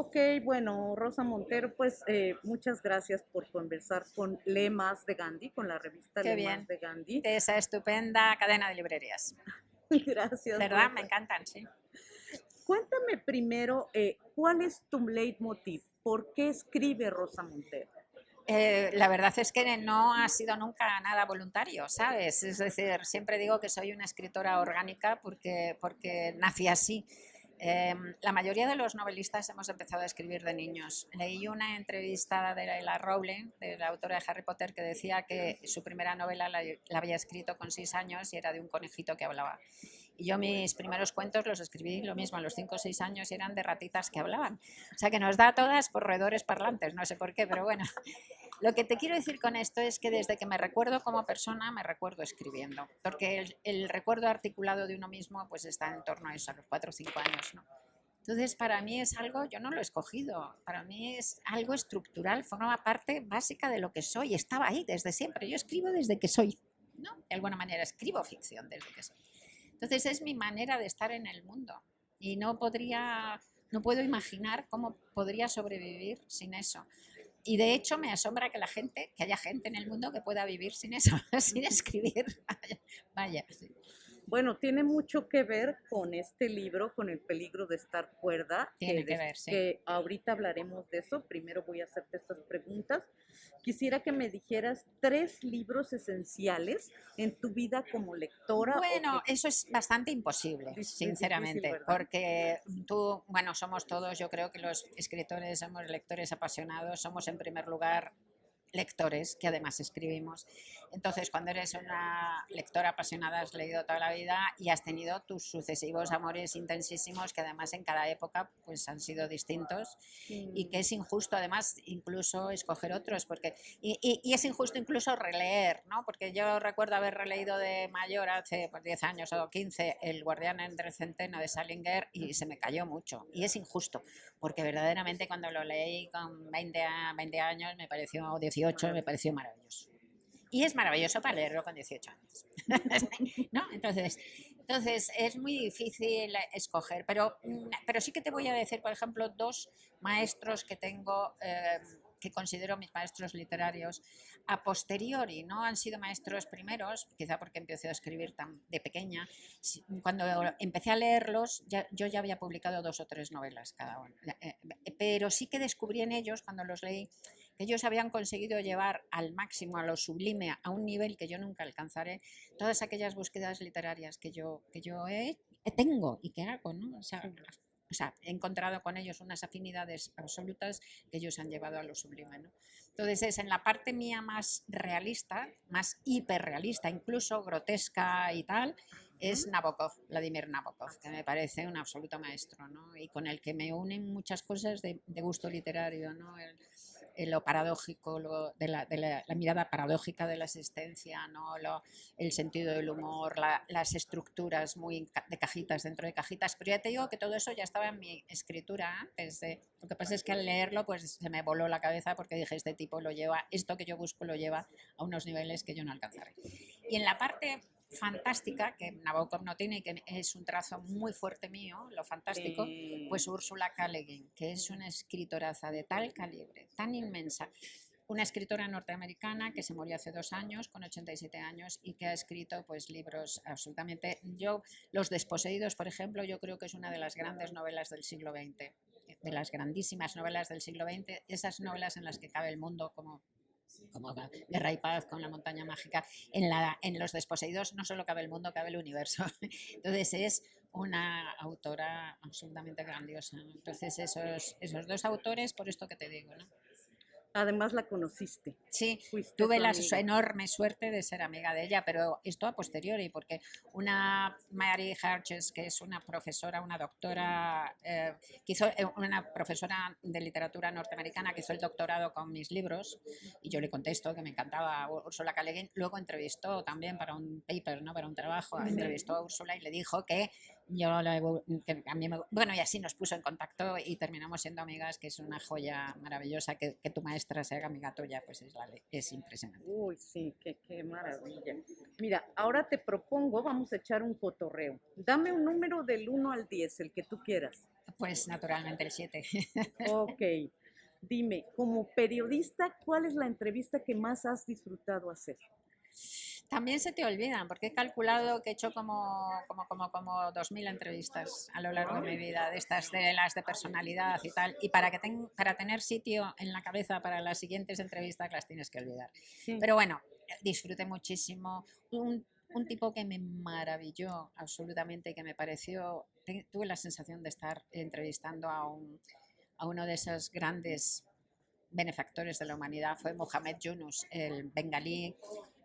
Ok, bueno, Rosa Montero, pues muchas gracias por conversar con Le Más de Gandhi, con la revista Qué Le Más bien. de Gandhi. De esa estupenda cadena de librerías. Gracias, ¿Verdad? Me Rosa. encantan, sí. Cuéntame primero, ¿cuál es tu leitmotiv? ¿Por qué escribe Rosa Montero? La verdad es que no ha sido nunca nada voluntario, ¿sabes? Es decir, siempre digo que soy una escritora orgánica porque nací así. La mayoría de los novelistas hemos empezado a escribir de niños. Leí una entrevista de la Rowling, de la autora de Harry Potter, que decía que su primera novela la había escrito con 6 años y era de un conejito que hablaba. Y yo mis primeros cuentos los escribí lo mismo a los 5 o 6 años y eran de ratitas que hablaban. O sea que nos da a todas por roedores parlantes, no sé por qué, pero bueno. Lo que te quiero decir con esto es que desde que me recuerdo como persona, me recuerdo escribiendo, porque el recuerdo articulado de uno mismo pues está en torno a eso, a los 4 o 5 años, ¿no? Entonces, para mí es algo, yo no lo he escogido, para mí es algo estructural, forma parte básica de lo que soy, estaba ahí desde siempre, yo escribo desde que soy, ¿no? De alguna manera escribo ficción desde que soy. Entonces, es mi manera de estar en el mundo y no puedo imaginar cómo podría sobrevivir sin eso. Y de hecho me asombra que haya gente en el mundo que pueda vivir sin eso, sin escribir. Vaya, vaya, sí. Bueno, tiene mucho que ver con este libro, con el peligro de estar cuerda, Tiene que ver, sí. que ahorita hablaremos de eso. Primero voy a hacerte estas preguntas. Quisiera que me dijeras 3 libros esenciales en tu vida como lectora o Bueno, que eso es bastante imposible, difícil, sinceramente, ¿verdad? porque tú, bueno, somos todos, yo creo que los escritores somos lectores apasionados, somos en primer lugar lectores, que además escribimos. Entonces, cuando eres una lectora apasionada, has leído toda la vida y has tenido tus sucesivos amores intensísimos, que además en cada época pues han sido distintos y Mm, que es injusto además incluso escoger otros, porque y es injusto incluso releer, ¿no? Porque yo recuerdo haber releído de mayor hace pues, 10 años o 15 El guardián entre el centeno de Salinger y se me cayó mucho. Y es injusto, porque verdaderamente cuando lo leí con 20 años me pareció, o 18, me pareció maravilloso. maravilloso. Y es maravilloso para leerlo con 18 años. ¿No? Entonces es muy difícil escoger, pero sí que te voy a decir, por ejemplo, dos maestros que tengo, que considero mis maestros literarios, a posteriori, no han sido maestros primeros, quizá porque empecé a escribir tan de pequeña. Cuando empecé a leerlos, yo ya había publicado 2 o 3 novelas cada uno, pero sí que descubrí en ellos, cuando los leí, que ellos habían conseguido llevar al máximo, a lo sublime, a un nivel que yo nunca alcanzaré, todas aquellas búsquedas literarias tengo y que hago, ¿no? O sea, he encontrado con ellos unas afinidades absolutas que ellos han llevado a lo sublime, ¿no? Entonces es en la parte mía más realista, más hiperrealista, incluso grotesca y tal, es Ujú. Nabokov, Vladimir Nabokov, que me parece un absoluto maestro, ¿no? Y con el que me unen muchas cosas de gusto literario, ¿no? Lo paradójico, la mirada paradójica de la existencia, ¿no? El sentido del humor, las estructuras muy de cajitas dentro de cajitas. Pero ya te digo que todo eso ya estaba en mi escritura antes. Lo que pasa es que al leerlo pues se me voló la cabeza porque dije, este tipo lo lleva, esto que yo busco lo lleva a unos niveles que yo no alcanzaré. Y en la parte fantástica, que Nabokov no tiene y que es un trazo muy fuerte mío, lo fantástico, pues Úrsula K. Le Guin, que es una escritoraza de tal calibre, tan inmensa, una escritora norteamericana que se murió hace 2 años, con 87 años, y que ha escrito pues libros absolutamente... Los Desposeídos, por ejemplo, yo creo que es una de las grandes novelas del siglo XX, de las grandísimas novelas del siglo XX, esas novelas en las que cabe el mundo como Guerra y Paz con la montaña mágica. En Los Desposeídos no solo cabe el mundo, cabe el universo. Entonces es una autora absolutamente grandiosa. Entonces esos dos autores, por esto que te digo, ¿no? Además la conociste, Sí, fuiste tuve su la amiga. enorme suerte de ser amiga de ella, pero esto a posteriori, porque una Mary Harches, que es una profesora, una doctora, una profesora de literatura norteamericana que hizo el doctorado con mis libros, y yo le contesto que me encantaba Úrsula K. Le Guin, luego entrevistó también para un paper, ¿no? Para un trabajo, entrevistó a Úrsula y le dijo que que a mí bueno, y así nos puso en contacto y terminamos siendo amigas, que es una joya maravillosa, que tu maestra sea amiga tuya, pues es impresionante. Uy, sí, qué maravilla. Mira, ahora te propongo, vamos a echar un cotorreo. Dame un número del 1 al 10, el que tú quieras. Pues naturalmente el 7. Ok. Dime, como periodista, ¿cuál es la entrevista que más has disfrutado hacer? También se te olvidan, porque he calculado que he hecho como 2000 entrevistas a lo largo de mi vida, de estas de las de personalidad y tal, y para tener sitio en la cabeza para las siguientes entrevistas las tienes que olvidar. Sí. Pero bueno, disfruté muchísimo. Un tipo que me maravilló absolutamente, que me pareció, tuve la sensación de estar entrevistando a uno de esos grandes benefactores de la humanidad, fue Mohamed Yunus, el bengalí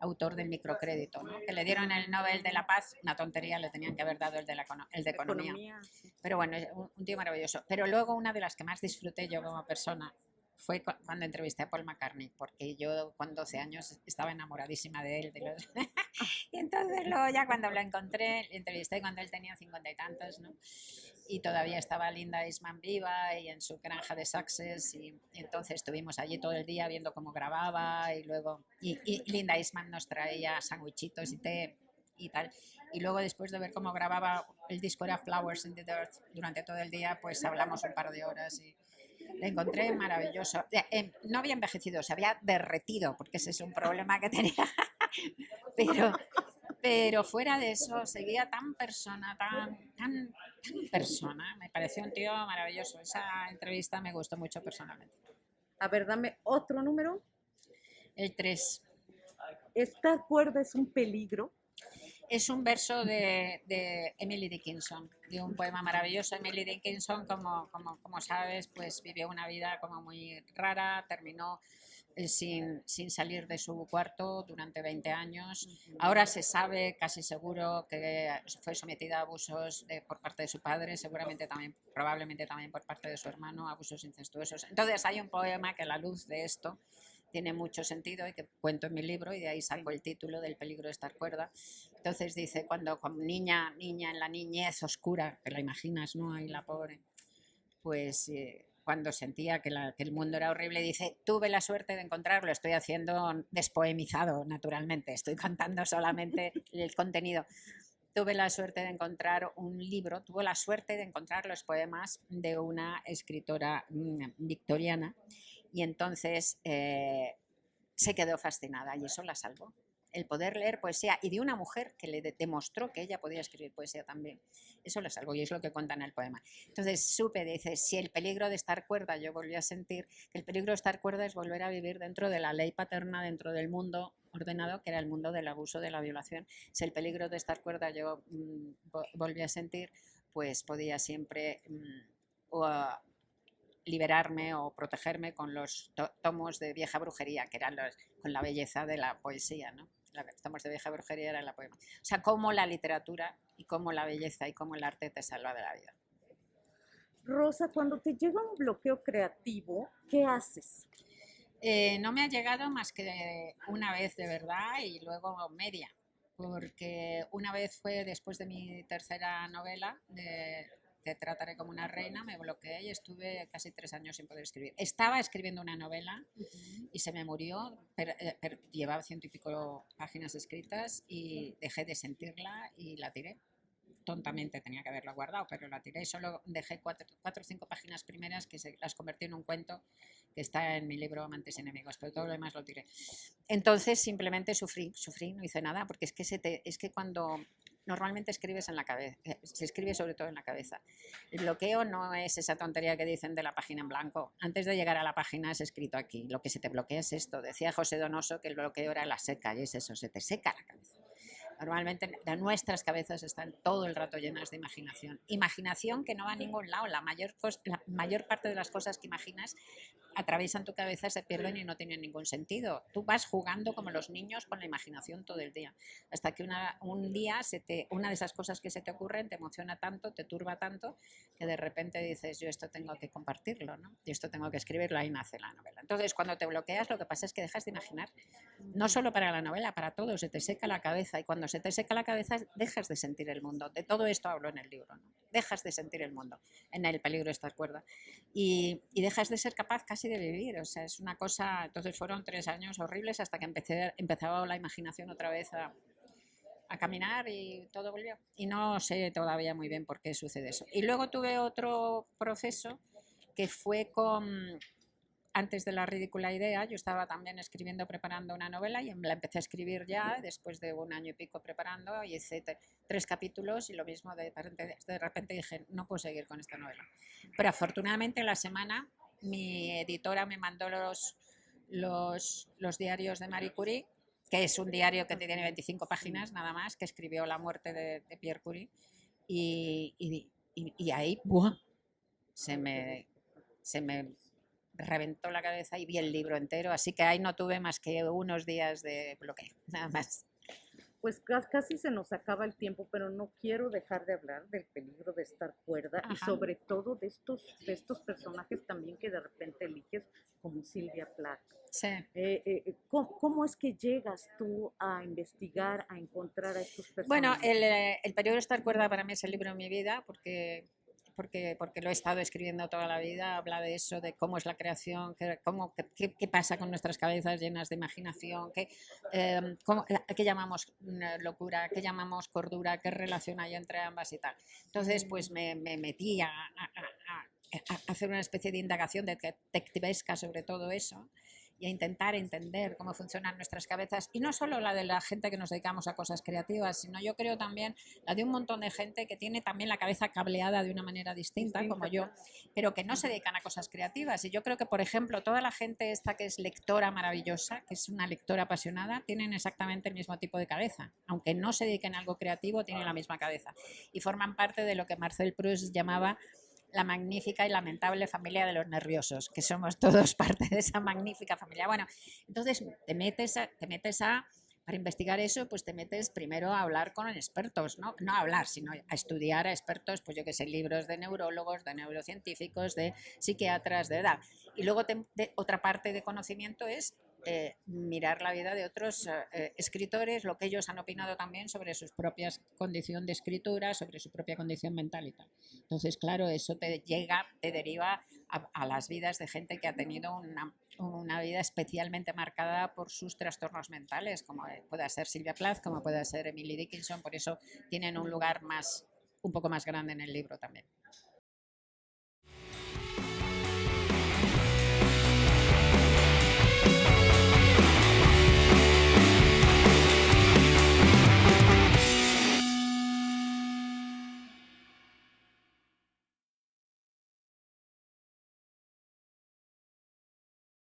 autor del microcrédito, ¿no? Que le dieron el Nobel de la Paz, una tontería, le tenían que haber dado el de economía. Pero bueno, es un tío maravilloso. Pero luego una de las que más disfruté yo como persona fue cuando entrevisté a Paul McCartney, porque yo con 12 años estaba enamoradísima de él. Y entonces luego ya cuando lo encontré, le entrevisté cuando él tenía 50 y tantos, ¿no? Y todavía estaba Linda Eastman viva y en su granja de Sussex, y entonces estuvimos allí todo el día viendo cómo grababa, y luego y Linda Eastman nos traía sandwichitos y té y tal, y luego después de ver cómo grababa, el disco era Flowers in the Dirt, durante todo el día pues hablamos un par de horas y le encontré maravilloso. No había envejecido, se había derretido, porque ese es un problema que tenía, pero pero fuera de eso, seguía tan persona, tan persona. Me pareció un tío maravilloso. Esa entrevista me gustó mucho personalmente. A ver, dame otro número. El 3 ¿Esta cuerda es un peligro? es un verso de Emily Dickinson, de un poema maravilloso. Emily Dickinson, como sabes, pues vivió una vida como muy rara, terminó sin salir de su cuarto durante 20 años. Ahora se sabe casi seguro que fue sometida a abusos por parte de su padre, seguramente también, probablemente también por parte de su hermano, abusos incestuosos. Entonces hay un poema que a la luz de esto tiene mucho sentido y que cuento en mi libro, y de ahí saco el título del peligro de estar cuerda. Entonces dice, cuando niña en la niñez oscura, que la imaginas, ¿no? Ahí la pobre, pues cuando sentía que el mundo era horrible, dice, tuve la suerte de encontrarlo, estoy haciendo despoemizado, naturalmente, estoy contando solamente el contenido. Tuve la suerte de encontrar un libro, tuve la suerte de encontrar los poemas de una escritora victoriana, y entonces se quedó fascinada, y eso la salvó. El poder leer poesía, y de una mujer que le demostró que ella podía escribir poesía también. Eso la salvó, y es lo que cuenta en el poema. Entonces supe, dice, si el peligro de estar cuerda, yo volví a sentir que el peligro de estar cuerda es volver a vivir dentro de la ley paterna, dentro del mundo ordenado, que era el mundo del abuso, de la violación. Si el peligro de estar cuerda yo volví a sentir, pues podía siempre liberarme o protegerme con los tomos de vieja brujería, que eran con la belleza de la poesía, ¿no? Los tomos de vieja brujería eran la poema. O sea, cómo la literatura y cómo la belleza y cómo el arte te salva de la vida. Rosa, cuando te llega un bloqueo creativo, ¿qué haces? No me ha llegado más que una vez de verdad, y luego media, porque una vez fue después de mi tercera novela, Te trataré como una reina, me bloqueé y estuve casi 3 años sin poder escribir. Estaba escribiendo una novela y se me murió, pero llevaba 100 y pico páginas escritas, y dejé de sentirla y la tiré. Tontamente, tenía que haberla guardado, pero la tiré, y solo dejé 4 o 5 páginas primeras que las convertí en un cuento que está en mi libro Amantes y Enemigos, pero todo lo demás lo tiré. Entonces simplemente sufrí, no hice nada, porque es que cuando normalmente escribes en la cabeza, se escribe sobre todo en la cabeza. El bloqueo no es esa tontería que dicen de la página en blanco. Antes de llegar a la página es escrito aquí. Lo que se te bloquea es esto. Decía José Donoso que el bloqueo era la seca, y es eso, se te seca la cabeza. Normalmente nuestras cabezas están todo el rato llenas de imaginación. Imaginación que no va a ningún lado. La mayor parte de las cosas que imaginas atraviesan tu cabeza, se pierden y no tienen ningún sentido. Tú vas jugando como los niños con la imaginación todo el día, hasta que un día una de esas cosas que se te ocurren te emociona tanto, te turba tanto, que de repente dices, yo esto tengo que compartirlo, ¿no? Y esto tengo que escribirlo, ahí nace la novela. Entonces, cuando te bloqueas, lo que pasa es que dejas de imaginar, no solo para la novela, para todo, se te seca la cabeza, y cuando se te seca la cabeza, dejas de sentir el mundo. De todo esto hablo en el libro, ¿no? Dejas de sentir el mundo, en El peligro de estar cuerda. Y dejas de ser capaz casi de vivir, o sea, es una cosa... Entonces fueron 3 años horribles hasta que empezaba la imaginación otra vez a caminar y todo volvió. Y no sé todavía muy bien por qué sucede eso. Y luego tuve otro proceso que fue antes de La ridícula idea. Yo estaba también escribiendo, preparando una novela y la empecé a escribir ya después de 1 año y pico preparando, y hice 3 capítulos y lo mismo de repente dije, no puedo seguir con esta novela. Pero afortunadamente en la semana mi editora me mandó los diarios de Marie Curie, que es un diario que tiene 25 páginas nada más, que escribió la muerte de Pierre Curie, y ahí ¡buah! se me reventó la cabeza y vi el libro entero, así que ahí no tuve más que unos días de bloqueo, nada más. Pues casi se nos acaba el tiempo, pero no quiero dejar de hablar del peligro de estar cuerda. Ajá. Y sobre todo de estos personajes también que de repente eliges, como Silvia Plath. Sí. ¿Cómo es que llegas tú a investigar, a encontrar a estos personajes? Bueno, el peligro de estar cuerda para mí es el libro de mi vida, porque lo he estado escribiendo toda la vida. Habla de eso, de cómo es la creación, qué pasa con nuestras cabezas llenas de imaginación, qué llamamos locura, qué llamamos cordura, qué relación hay entre ambas y tal. Entonces, pues me metí a hacer una especie de indagación detectivesca sobre todo eso, y a intentar entender cómo funcionan nuestras cabezas, y no solo la de la gente que nos dedicamos a cosas creativas, sino yo creo también la de un montón de gente que tiene también la cabeza cableada de una manera distinta, como yo, pero que no se dedican a cosas creativas. Y yo creo que, por ejemplo, toda la gente esta que es lectora maravillosa, que es una lectora apasionada, tienen exactamente el mismo tipo de cabeza. Aunque no se dediquen a algo creativo, tienen la misma cabeza. Y forman parte de lo que Marcel Proust llamaba la magnífica y lamentable familia de los nerviosos, que somos todos parte de esa magnífica familia. Bueno, entonces para investigar eso, pues te metes primero a hablar con expertos, ¿no? No a hablar, sino a estudiar a expertos, pues yo que sé, libros de neurólogos, de neurocientíficos, de psiquiatras, de edad. Y luego otra parte de conocimiento es mirar la vida de otros escritores, lo que ellos han opinado también sobre sus propias condición de escritura, sobre su propia condición mental y tal. Entonces, claro, eso te deriva a las vidas de gente que ha tenido una vida especialmente marcada por sus trastornos mentales, como pueda ser Silvia Plath, como pueda ser Emily Dickinson. Por eso tienen un lugar un poco más grande en el libro también.